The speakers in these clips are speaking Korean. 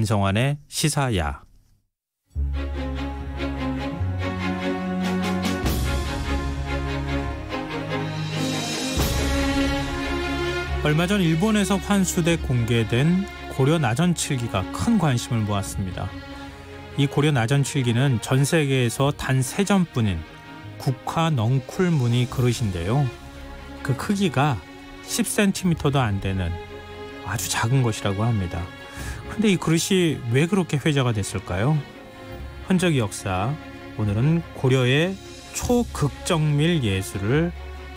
안성환의 시사야. 얼마 전 일본에서 환수돼 공개된 고려 나전칠기가 큰 관심을 모았습니다. 이 고려 나전칠기는 전 세계에서 단 3점뿐인 국화 넝쿨 무늬 그릇인데요. 그 크기가 10cm도 안 되는 아주 작은 것이라고 합니다. 근데 이 그릇이 왜 그렇게 회자가 됐을까요? 흔적 역사, 오늘은 고려의 초극정밀 예술을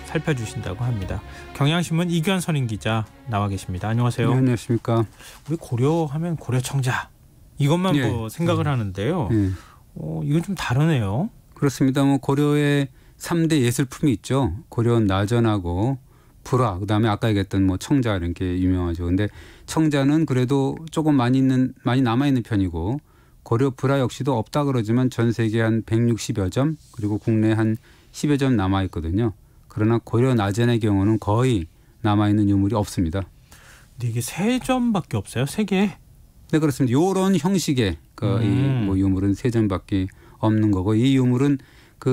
살펴주신다고 합니다. 경향신문 이규환 선임 기자 나와 계십니다. 안녕하세요. 네, 안녕하십니까. 우리 고려하면 고려청자 이것만 생각을 하는데요. 이건 좀 다르네요. 그렇습니다. 고려의 3대 예술품이 있죠. 고려 나전하고 불화, 그다음에 아까 얘기했던 청자 이런 게 유명하죠. 근데 청자는 그래도 조금 많이 남아 있는 편이고 고려 불화 역시도 없다 그러지만 전 세계 한 160여 점, 그리고 국내 한 10여 점 남아 있거든요. 그러나 고려 나전의 경우는 거의 남아있는 유물이 없습니다. 근데 이게 3점밖에 없어요? 3개? 네, 그렇습니다. 이런 형식의 이 유물은 3점밖에 없는 거고, 이 유물은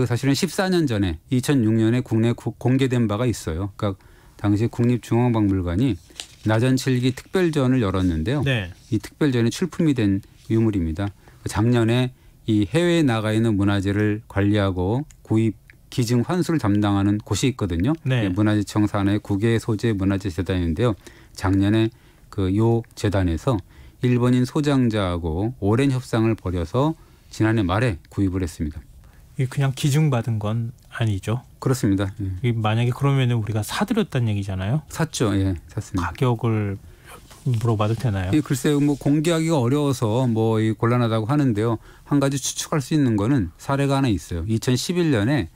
사실은 14년 전에 2006년에 국내에 공개된 바가 있어요. 그러니까 당시 국립중앙박물관이 나전칠기 특별전을 열었는데요. 네. 이 특별전에 출품이 된 유물입니다. 작년에 이 해외에 나가 있는 문화재를 관리하고 구입 기증 환수를 담당하는 곳이 있거든요. 네. 문화재청 산하의 국외 소재 문화재 재단인데요. 작년에 요 재단에서 일본인 소장자하고 오랜 협상을 벌여서 지난해 말에 구입을 했습니다. 이게 그냥 기증받은 건 아니죠? 그렇습니다. 예. 만약에 그러면 우리가 사들였다는 얘기잖아요? 샀죠. 예, 샀습니다. 가격을 물어봐도 되나요? 예, 글쎄요. 공개하기가 어려워서 곤란하다고 하는데요. 한 가지 추측할 수 있는 거는 사례가 하나 있어요. 2011년에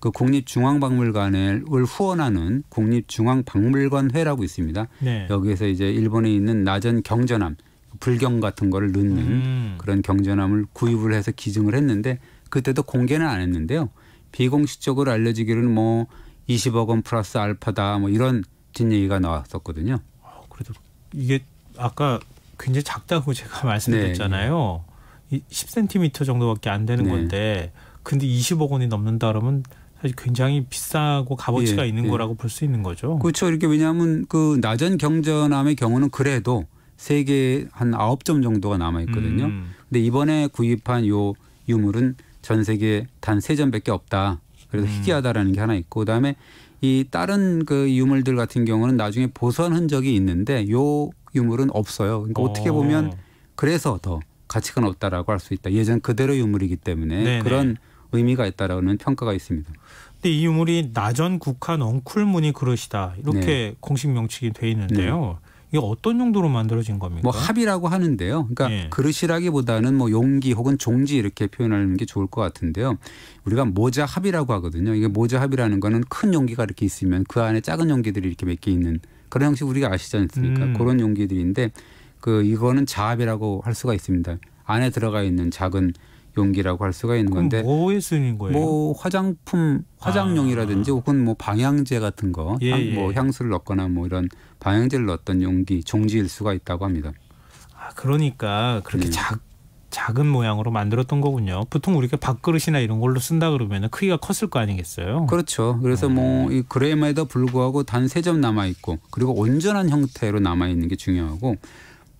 국립중앙박물관을 후원하는 국립중앙박물관회라고 있습니다. 네. 여기에서 이제 일본에 있는 나전 경전함, 불경 같은 거를 넣는 그런 경전함을 구입을 해서 기증을 했는데 그때도 공개는 안 했는데요. 비공식적으로 알려지기로는 20억 원 플러스 알파다 이런 뒷얘기가 나왔었거든요. 그래도 이게 아까 굉장히 작다고 제가 말씀드렸잖아요. 네. 10cm 정도밖에 안 되는 건데 근데 20억 원이 넘는다 그러면 사실 굉장히 비싸고 값어치가 있는 거라고 볼 수 있는 거죠. 그렇죠. 이렇게 왜냐하면 나전 경전함의 경우는 그래도 세계에 한 9점 정도가 남아 있거든요. 근데 이번에 구입한 요 유물은 전 세계에 단 3점밖에 없다. 그래서 희귀하다라는 게 하나 있고, 그다음에 이 다른 유물들 같은 경우는 나중에 보선 흔적이 있는데 요 유물은 없어요. 그러니까 어떻게 보면 그래서 더 가치가 높다라고 할 수 있다. 예전 그대로 유물이기 때문에 네네. 그런 의미가 있다라는 평가가 있습니다. 근데 이 유물이 나전 국화 넝쿨 무늬 그릇이다. 이렇게 공식 명칭이 돼 있는데요. 이게 어떤 용도로 만들어진 겁니까? 합이라고 하는데요. 그러니까 그릇이라기보다는 용기 혹은 종지 이렇게 표현하는 게 좋을 것 같은데요. 우리가 모자 합이라고 하거든요. 이게 모자 합이라는 거는 큰 용기가 이렇게 있으면 그 안에 작은 용기들이 이렇게 몇 개 있는 그런 형식 우리가 아시지 않습니까? 그런 용기들인데 이거는 자합이라고 할 수가 있습니다. 안에 들어가 있는 작은 용기라고 할 수가 있는 건데. 뭐에 쓰는 거예요? 화장품, 화장용이라든지 혹은 방향제 같은 거, 향수를 넣거나 이런 방향제를 넣었던 용기, 종지일 수가 있다고 합니다. 그러니까 그렇게 작은 모양으로 만들었던 거군요. 보통 우리가 밥그릇이나 이런 걸로 쓴다 그러면 크기가 컸을 거 아니겠어요? 그렇죠. 그래서 이 그램에도 불구하고 단 3점 남아 있고, 그리고 온전한 형태로 남아 있는 게 중요하고,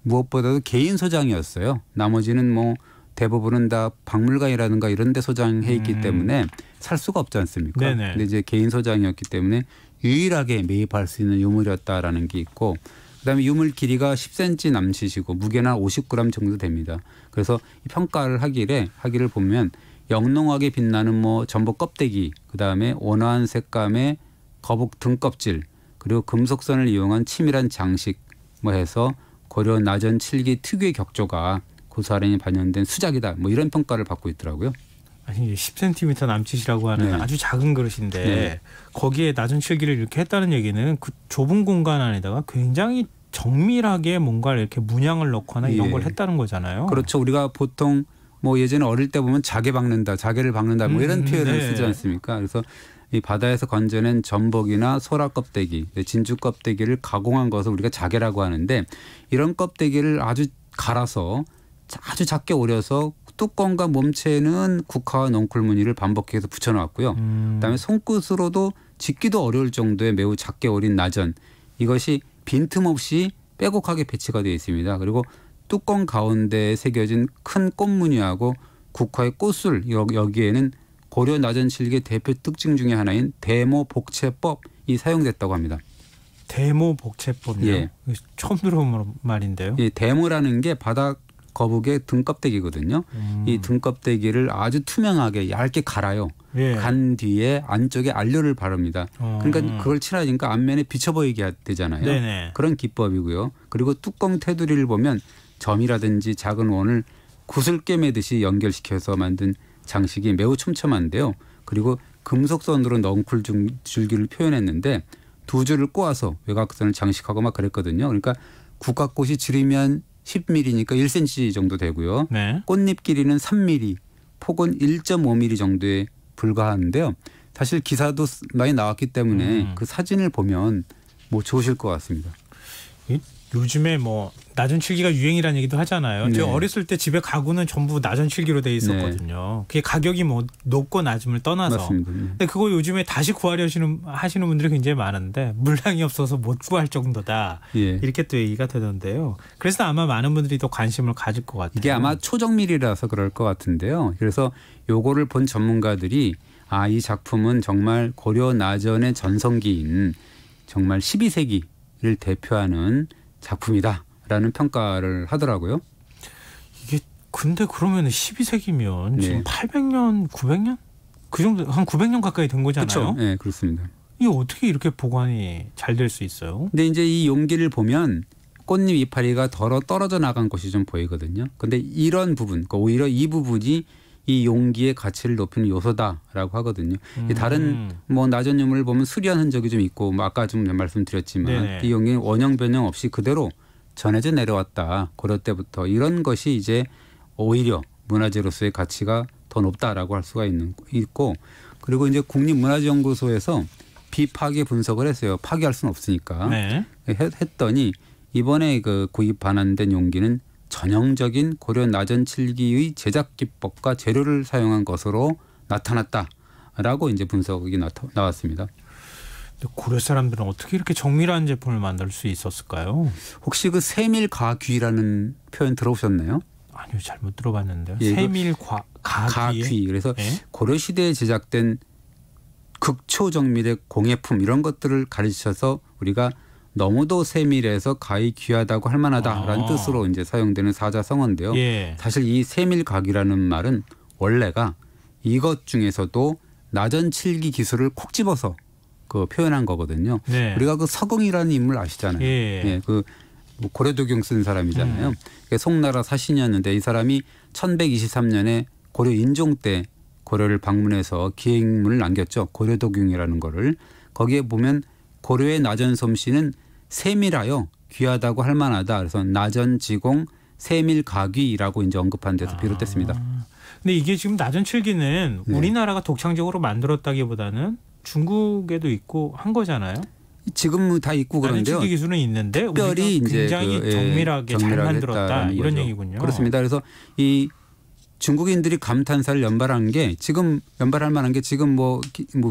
무엇보다도 개인 소장이었어요. 나머지는 대부분은 다 박물관이라든가 이런 데 소장해 있기 때문에 살 수가 없지 않습니까? 근데 이제 개인 소장이었기 때문에 유일하게 매입할 수 있는 유물이었다라는 게 있고, 그다음에 유물 길이가 10cm 남짓이고 무게는 50g 정도 됩니다. 그래서 평가를 하기를 보면 영롱하게 빛나는 전복 껍데기, 그다음에 온화한 색감의 거북 등껍질, 그리고 금속선을 이용한 치밀한 장식 해서 고려 나전 칠기 특유의 격조가 고사란이 반영된 수작이다. 이런 평가를 받고 있더라고요. 아니 10cm 남짓이라고 하는 아주 작은 그릇인데 거기에 낮은 칠기를 이렇게 했다는 얘기는 그 좁은 공간 안에다가 굉장히 정밀하게 뭔가를 이렇게 문양을 넣거나 이런 걸 했다는 거잖아요. 그렇죠. 우리가 보통 예전에 어릴 때 보면 자개를 박는다 이런 표현을 쓰지 않습니까? 그래서 이 바다에서 건져낸 전복이나 소라 껍데기, 진주 껍데기를 가공한 것을 우리가 자개라고 하는데 이런 껍데기를 아주 갈아서 아주 작게 오려서 뚜껑과 몸체는 국화와 넝쿨 무늬를 반복해서 붙여놨고요. 그다음에 손끝으로도 짚기도 어려울 정도의 매우 작게 오린 나전, 이것이 빈틈없이 빼곡하게 배치가 되어 있습니다. 그리고 뚜껑 가운데에 새겨진 큰 꽃무늬하고 국화의 꽃술, 여기에는 고려 나전칠기의 대표 특징 중에 하나인 대모복채법이 사용됐다고 합니다. 대모복채법이요? 예. 처음 들어본 말인데요. 이 대모라는 게 바닥 거북의 등껍데기거든요. 이 등껍데기를 아주 투명하게 얇게 갈아요. 예. 간 뒤에 안쪽에 안료를 바릅니다. 그러니까 그걸 칠하니까 앞면에 비쳐 보이게 되잖아요. 네네. 그런 기법이고요. 그리고 뚜껑 테두리를 보면 점이라든지 작은 원을 구슬게 매듯이 연결시켜서 만든 장식이 매우 촘촘한데요. 그리고 금속선으로 넝쿨 줄기를 표현했는데 두 줄을 꼬아서 외곽선을 장식하고 막 그랬거든요. 그러니까 국화꽃이 지르면 10mm니까 1cm 정도 되고요. 네. 꽃잎 길이는 3mm, 폭은 1.5mm 정도에 불과한데요. 사실 기사도 많이 나왔기 때문에 그 사진을 보면 뭐 좋으실 것 같습니다. 요즘에 뭐 나전칠기가 유행이라는 얘기도 하잖아요. 네. 제가 어렸을 때 집에 가구는 전부 나전칠기로 돼 있었거든요. 그게 가격이 뭐 높고 낮음을 떠나서. 맞습니다. 근데 그거 요즘에 다시 구하려 하시는 분들이 굉장히 많은데 물량이 없어서 못 구할 정도다. 예. 이렇게 또 얘기가 되던데요. 그래서 아마 많은 분들이 더 관심을 가질 것 같아요. 이게 아마 초정밀이라서 그럴 것 같은데요. 그래서 요거를 본 전문가들이 이 작품은 정말 고려 나전의 전성기인 정말 12세기를 대표하는 작품이다라는 평가를 하더라고요. 이게 근데 그러면 12세기면 네. 지금 800년, 900년? 그 정도 한 900년 가까이 된 거잖아요. 그렇죠. 네, 그렇습니다. 이게 어떻게 이렇게 보관이 잘 될 수 있어요? 근데 이제 이 용기를 보면 꽃잎 이파리가 떨어져 나간 것이 좀 보이거든요. 근데 이런 부분, 오히려 이 부분이 이 용기의 가치를 높이는 요소다라고 하거든요. 다른 뭐 나전 유물을 보면 수리한 흔적이 좀 있고 뭐 아까 좀 말씀드렸지만 네네. 이 용기는 원형 변형 없이 그대로 전해져 내려왔다. 고려 때부터 이런 것이 이제 오히려 문화재로서의 가치가 더 높다라고 할 수가 있고 그리고 이제 국립문화재연구소에서 비파괴 분석을 했어요. 파괴할 수는 없으니까. 네. 했더니 이번에 그 구입 반환된 용기는 전형적인 고려 나전칠기의 제작 기법과 재료를 사용한 것으로 나타났다라고 이제 분석이 나왔습니다. 고려 사람들은 어떻게 이렇게 정밀한 제품을 만들 수 있었을까요? 혹시 그 세밀가귀라는 표현 들어보셨나요? 아니요, 잘못 들어봤는데요. 예, 세밀가귀. 그래서 예? 고려 시대에 제작된 극초정밀의 공예품 이런 것들을 가르쳐서 우리가 너무도 세밀해서 가히 귀하다고 할 만하다라는 뜻으로 이제 사용되는 사자성어인데요. 예. 사실 이 세밀가귀라는 말은 원래가 이것 중에서도 나전칠기 기술을 콕 집어서 그 표현한 거거든요. 네. 우리가 그 서공이라는 인물 아시잖아요. 예. 그 고려도경 쓴 사람이잖아요. 송나라 사신이었는데 이 사람이 1123년에 고려 인종 때 고려를 방문해서 기행문을 남겼죠. 고려도경이라는 거를. 거기에 보면 고려의 나전 솜씨는 세밀하여 귀하다고 할 만하다. 그래서 나전지공 세밀가귀라고 이제 언급한 데서 비롯됐습니다. 근데 이게 지금 나전칠기는 네. 우리나라가 독창적으로 만들었다기보다는 중국에도 있고 한 거잖아요. 지금 다 있고 그런데요. 나전칠기 기술은 있는데 특별히 우리가 이제 굉장히 정밀하게 잘 만들었다 이런 거죠. 얘기군요. 그렇습니다. 그래서 이 중국인들이 감탄사를 연발한 게 지금 연발할 만한 게 지금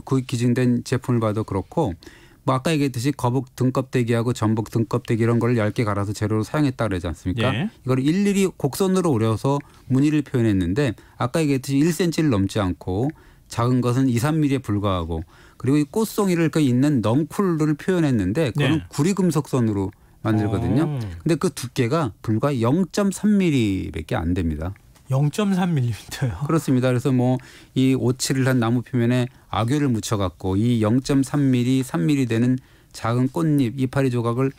그 기증된 제품을 봐도 그렇고 뭐 아까 얘기했듯이 거북 등껍데기하고 전복 등껍데기 이런 걸 얇게 갈아서 재료로 사용했다 그러지 않습니까? 예. 이걸 일일이 곡선으로 오려서 무늬를 표현했는데 아까 얘기했듯이 1cm를 넘지 않고 작은 것은 2, 3mm에 불과하고 그리고 이 꽃송이를 있는 넝쿨을 표현했는데 그거는 네. 구리금속선으로 만들거든요. 근데 그 두께가 불과 0.3mm밖에 안 됩니다. 0.3mm요. 그렇습니다. 그래서 뭐 이 오칠을 한 나무 표면에 악유를 묻혀갖고 이 0.3mm, 3mm 되는 작은 꽃잎, 이파리 조각을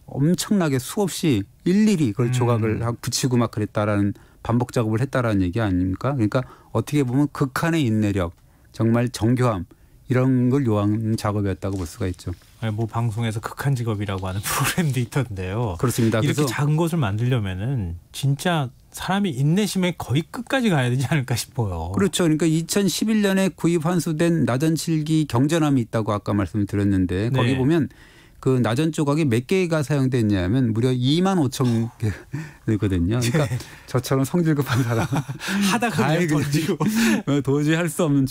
엄청나게 수없이 일일이 그걸 조각을 붙이고 막 그랬다라는 반복 작업을 했다라는 얘기 아닙니까? 그러니까 어떻게 보면 극한의 인내력, 정말 정교함 이런 걸 요하는 작업이었다고 볼 수가 있죠. 뭐 방송에서 극한 직업이라고 하는 프로그램도 있던데요. 그렇습니다. 이렇게 그래서 작은 것을 만들려면은 진짜 사람이 인내심에 거의 끝까지 가야 되지 않을까 싶어요. 그렇죠. 그러니까 2011년에 구입 환수된 나전칠기 경전함이 있다고 아까 말씀드렸는데 거기 네. 보면 그 나전 조각이 몇 개가 사용됐냐면 무려 2만 5천 개거든요. 그러니까 저처럼 성질 급한 사람 하다가 그냥 던지고 도저히 할 수 없는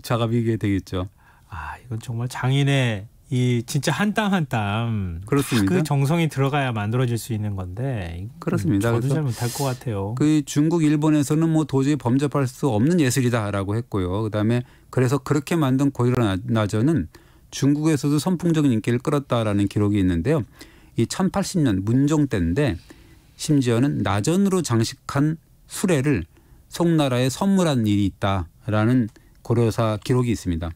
작업이게 되겠죠. 아, 이건 정말 장인의 이 진짜 한 땀 한 땀 그렇습니다. 그 정성이 들어가야 만들어질 수 있는 건데 그렇습니다. 저도 잘 못할 것 같아요. 그 중국, 일본에서는 뭐 도저히 범접할 수 없는 예술이다라고 했고요. 그다음에 그래서 그렇게 만든 고려 나전은 중국에서도 선풍적인 인기를 끌었다라는 기록이 있는데요. 이 1080년 문종 때인데 심지어는 나전으로 장식한 수레를 송나라에 선물한 일이 있다라는 고려사 기록이 있습니다.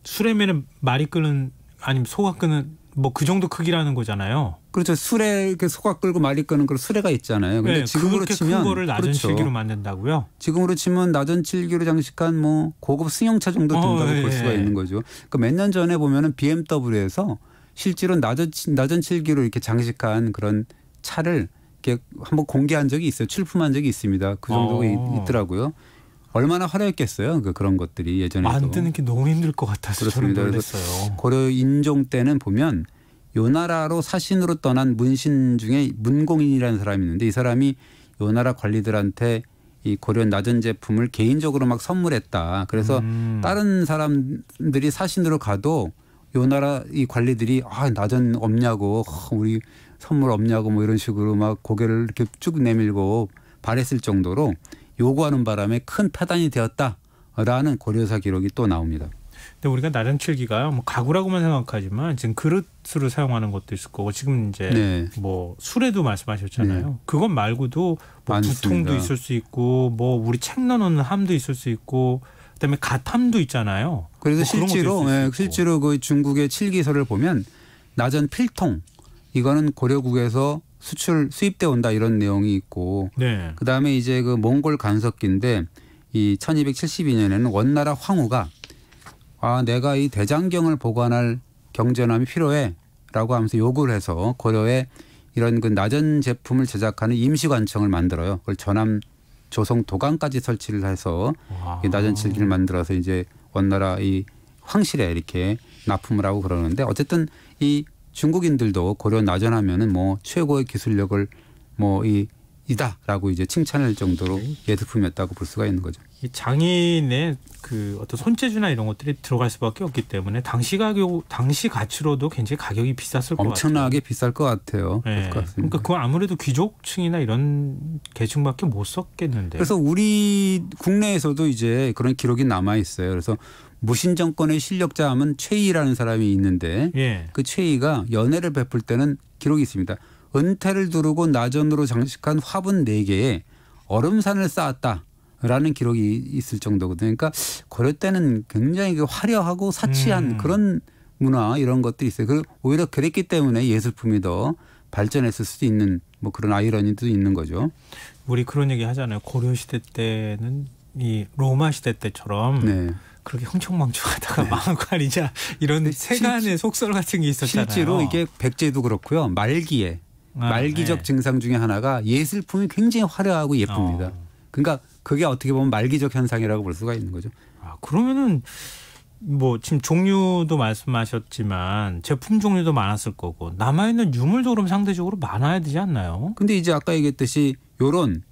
수레면은 말이 끄는 아니면 소가 끄는 뭐 그 정도 크기라는 거잖아요. 그렇죠. 수레 소가 끌고 말이 끄는 그런 수레가 있잖아요. 근데 네, 지금으로 그렇게 치면 큰 거를 나전 그렇죠. 칠기로 만든다고요? 지금으로 치면 나전 칠기로 장식한 뭐 고급 승용차 정도 된다고 예. 볼 수가 있는 거죠. 그러니까 몇 년 전에 보면은 BMW에서 실제로 나전 칠기로 이렇게 장식한 그런 차를 이렇게 한번 공개한 적이 있어요. 출품한 적이 있습니다. 그 정도가 있더라고요. 얼마나 화려했겠어요. 그런 것들이 예전에도. 만드는 게 너무 힘들 것 같아서 그렇습니다. 저는 놀랐어요. 고려 인종 때는 보면 요 나라로 사신으로 떠난 문신 중에 문공인이라는 사람이 있는데 이 사람이 요 나라 관리들한테 이 고려 나전 제품을 개인적으로 막 선물했다. 그래서 다른 사람들이 사신으로 가도 요 나라 이 관리들이 나전 없냐고 우리 선물 없냐고 뭐 이런 식으로 막 고개를 이렇게 쭉 내밀고 바랬을 정도로 요구하는 바람에 큰 파단이 되었다라는 고려사 기록이 또 나옵니다. 근데 우리가 나전 칠기가 뭐 가구라고만 생각하지만 지금 그릇으로 사용하는 것도 있을 거고 지금 이제 네. 뭐 수레도 말씀하셨잖아요. 네. 그것 말고도 뭐 부통도 있을 수 있고 뭐 우리 책 넣는 함도 있을 수 있고 그다음에 갓함도 있잖아요. 그래서 뭐 실제로 그 중국의 칠기서를 보면 나전 필통 이거는 고려국에서 수입돼 온다 이런 내용이 있고 네. 그다음에 이제 그 몽골 간석기인데 이 1272년에는 원나라 황후가 내가 이 대장경을 보관할 경전함이 필요해라고 하면서 요구를 해서 고려에 이런 그 나전 제품을 제작하는 임시관청을 만들어요. 그걸 전함 조성 도강까지 설치를 해서 이 나전 칠기를 만들어서 이제 원나라 이 황실에 이렇게 납품을 하고 그러는데 어쨌든 이 중국인들도 고려 나전하면은 뭐 최고의 기술력을 뭐 이다라고 이제 칭찬할 정도로 예술품이었다고 볼 수가 있는 거죠. 이 장인의 그 어떤 손재주나 이런 것들이 들어갈 수밖에 없기 때문에 당시 가치로도 굉장히 가격이 비쌌을 것 같아요. 엄청나게 비쌀 것 같아요. 네. 그러니까 그건 아무래도 귀족층이나 이런 계층밖에 못 썼겠는데. 그래서 우리 국내에서도 이제 그런 기록이 남아 있어요. 그래서 무신 정권의 실력자 하면 최희라는 사람이 있는데 예. 그 최희가 연회를 베풀 때는 기록이 있습니다. 은태를 두르고 나전으로 장식한 화분 4개에 얼음산을 쌓았다라는 기록이 있을 정도거든요. 그러니까 고려 때는 굉장히 화려하고 사치한 그런 문화 이런 것들이 있어요. 그리고 오히려 그랬기 때문에 예술품이 더 발전했을 수도 있는 뭐 그런 아이러니도 있는 거죠. 우리 그런 얘기 하잖아요. 고려 시대 때는 이 로마 시대 때처럼 네. 그렇게 흥청망청하다가 망한 거 아니냐 이런 세간의 속설 같은 게 있었잖아요. 실제로 이게 백제도 그렇고요. 말기적 네. 증상 중에 하나가 예술품이 굉장히 화려하고 예쁩니다. 그러니까 그게 어떻게 보면 말기적 현상이라고 볼 수가 있는 거죠. 그러면은 뭐 지금 종류도 말씀하셨지만 제품 종류도 많았을 거고 남아있는 유물도 그럼 상대적으로 많아야 되지 않나요? 근데 이제 아까 얘기했듯이 요런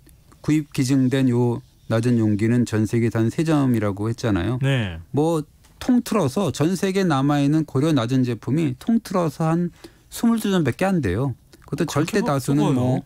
구입 기증된 요 나전 용기는 전 세계 단 3점이라고 했잖아요. 네. 뭐 통틀어서 전 세계에 남아있는 고려 나전 제품이 통틀어서 한 22점밖에 안 돼요. 그것도 절대 다수는 뭐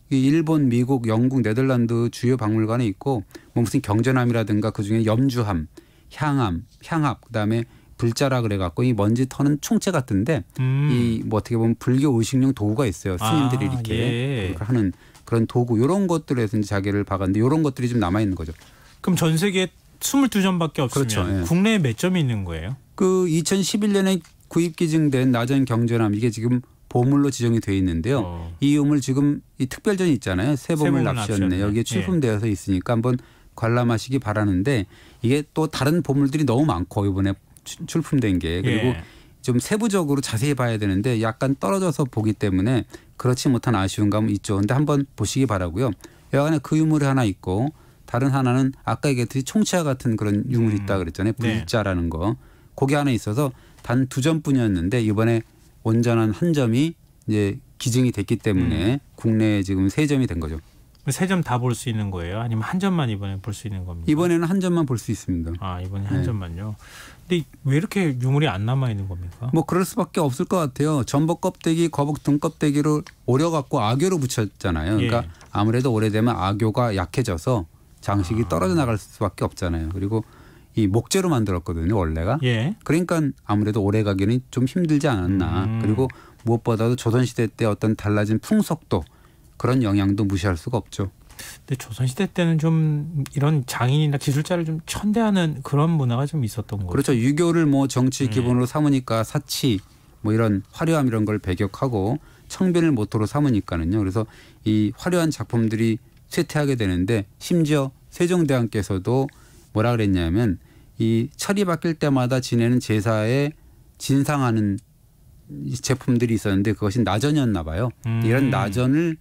일본, 미국, 영국, 네덜란드 주요 박물관에 있고 뭐 무슨 경전함이라든가 그중에 염주함, 향합 그다음에 불자라 그래갖고 이 먼지 터는 총체 같은데 이 뭐 어떻게 보면 불교 의식용 도구가 있어요. 스님들이 이렇게 하는 그런 도구 이런 것들에서 이제 자기를 박았는데 이런 것들이 좀 남아 있는 거죠. 그럼 전 세계에 22점밖에 없으면 그렇죠. 예. 국내에 몇 점이 있는 거예요? 그 2011년에 구입 기증된 나전 경전함 이게 지금 보물로 지정이 돼 있는데요. 이 유물 지금 이 특별전이 있잖아요. 새보물 납시였네. 여기에 출품되어서 있으니까 한번 관람하시기 바라는데 이게 또 다른 보물들이 너무 많고 이번에 출품된 게 그리고 좀 세부적으로 자세히 봐야 되는데 약간 떨어져서 보기 때문에 그렇지 못한 아쉬운 감은 있죠. 근데 한번 보시기 바라고요. 여간에 그 유물이 하나 있고 다른 하나는 아까 얘기했듯이 총치와 같은 그런 유물이 있다 그랬잖아요. 불자라는 거. 그게 하나 있어서 단 2점뿐이었는데 이번에 온전한 한 점이 이제 기증이 됐기 때문에 국내에 지금 3점이 된 거죠. 3점 다 볼 수 있는 거예요? 아니면 한 점만 이번에 볼 수 있는 겁니까? 이번에는 한 점만 볼 수 있습니다. 아, 이번에 한 점만요. 근데 왜 이렇게 유물이 안 남아 있는 겁니까? 뭐 그럴 수밖에 없을 것 같아요. 전복 껍데기, 거북 등 껍데기로 오려 갖고 악교로 붙였잖아요. 그러니까 아무래도 오래되면 악교가 약해져서 장식이 떨어져 나갈 수밖에 없잖아요. 그리고 이 목재로 만들었거든요, 원래가. 그러니까 아무래도 오래 가기는 좀 힘들지 않았나. 그리고 무엇보다도 조선시대 때 어떤 달라진 풍속도 그런 영향도 무시할 수가 없죠. 근데 조선시대 때는 좀 이런 장인이나 기술자를 좀 천대하는 그런 문화가 좀 있었던 거죠. 그렇죠. 유교를 뭐 정치 기본으로 삼으니까 사치 뭐 이런 화려함 이런 걸 배격하고 청빈을 모토로 삼으니까는요. 그래서 이 화려한 작품들이 쇠퇴하게 되는데 심지어 세종대왕께서도 뭐라 그랬냐면 이 철이 바뀔 때마다 지내는 제사에 진상하는 제품들이 있었는데 그것이 나전이었나 봐요. 이런 나전을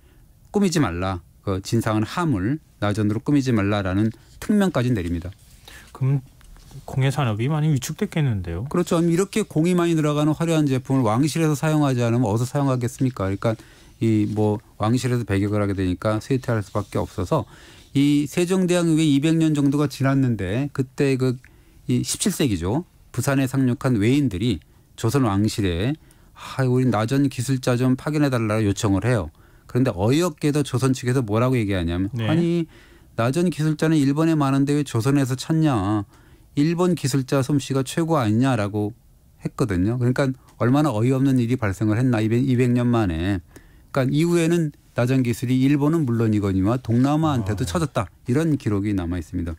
꾸미지 말라. 그 진상은 하물, 나전으로 꾸미지 말라라는 특명까지 내립니다. 그럼 공예 산업이 많이 위축됐겠는데요. 그렇죠. 이렇게 공이 많이 들어가는 화려한 제품을 왕실에서 사용하지 않으면 어디서 사용하겠습니까? 그러니까 이 뭐 왕실에서 배격을 하게 되니까 쇠퇴할 수밖에 없어서 이 세종대왕 후에 200년 정도가 지났는데 그때 그 이 17세기죠. 부산에 상륙한 외인들이 조선 왕실에 우리 나전 기술자 좀 파견해달라고 요청을 해요. 그런데 어이없게도 조선 측에서 뭐라고 얘기하냐면 아니 나전 기술자는 일본에 많은데 왜 조선에서 찾냐. 일본 기술자 솜씨가 최고 아니냐라고 했거든요. 그러니까 얼마나 어이없는 일이 발생을 했나 200년 만에. 그러니까 이후에는 나전 기술이 일본은 물론이거니와 동남아한테도 쳐졌다. 이런 기록이 남아 있습니다.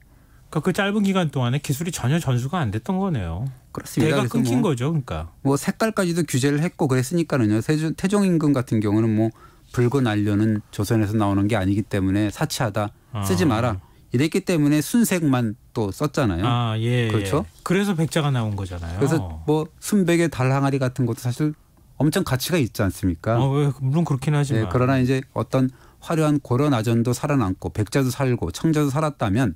그러니까 그 짧은 기간 동안에 기술이 전혀 전수가 안 됐던 거네요. 그렇습니다. 대가 끊긴 거죠. 그러니까. 뭐 색깔까지도 규제를 했고 그랬으니까는요. 태종 임금 같은 경우는 뭐 붉은 안료는 조선에서 나오는 게 아니기 때문에 사치하다. 쓰지 마라. 이랬기 때문에 순색만 또 썼잖아요. 그렇죠. 그래서 백자가 나온 거잖아요. 그래서 뭐 순백의 달 항아리 같은 것도 사실 엄청 가치가 있지 않습니까? 물론 그렇긴 하지만. 그러나 이제 어떤 화려한 고려 나전도 살아남고 백자도 살고 청자도 살았다면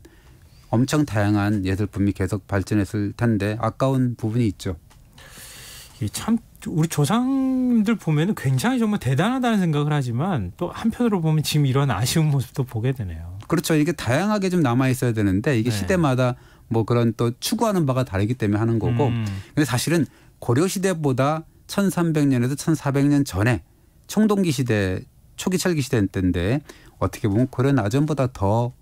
엄청 다양한 예술품이 계속 발전했을 텐데 아까운 부분이 있죠. 참 우리 조상들 보면 굉장히 정말 대단하다는 생각을 하지만 또 한편으로 보면 지금 이런 아쉬운 모습도 보게 되네요. 그렇죠. 이게 다양하게 좀 남아 있어야 되는데 이게 시대마다 뭐 그런 또 추구하는 바가 다르기 때문에 하는 거고. 근데 사실은 고려 시대보다 1300년에서 1400년 전에 청동기 시대 초기 철기 시대 때인데 어떻게 보면 고려 나전보다 더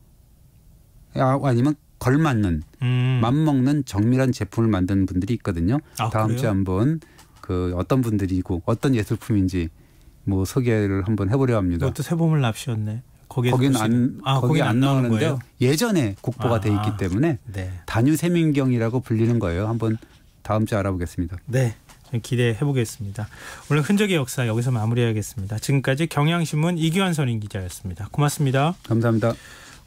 아니면 걸맞는 맞먹는 정밀한 제품을 만드는 분들이 있거든요. 다음 주에 한번 그 어떤 분들이고 어떤 예술품인지 뭐 소개를 한번 해보려 합니다. 그것도 새봄을 납시였네. 거기는 안 나오는데요. 예전에 국보가 돼 있기 때문에 단유세민경이라고 불리는 거예요. 한번 다음 주에 알아보겠습니다. 네. 기대해 보겠습니다. 오늘 흔적의 역사 여기서 마무리하겠습니다. 지금까지 경향신문 이규환 선임 기자였습니다. 고맙습니다. 감사합니다.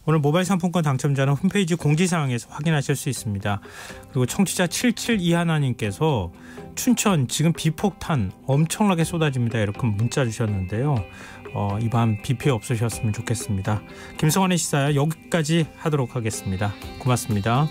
오늘 모바일 상품권 당첨자는 홈페이지 공지사항에서 확인하실 수 있습니다. 그리고 청취자 7721님께서 춘천 지금 비폭탄 엄청나게 쏟아집니다. 이렇게 문자 주셨는데요. 이 밤 비 피해 없으셨으면 좋겠습니다. 김성환의 시사야 여기까지 하도록 하겠습니다. 고맙습니다.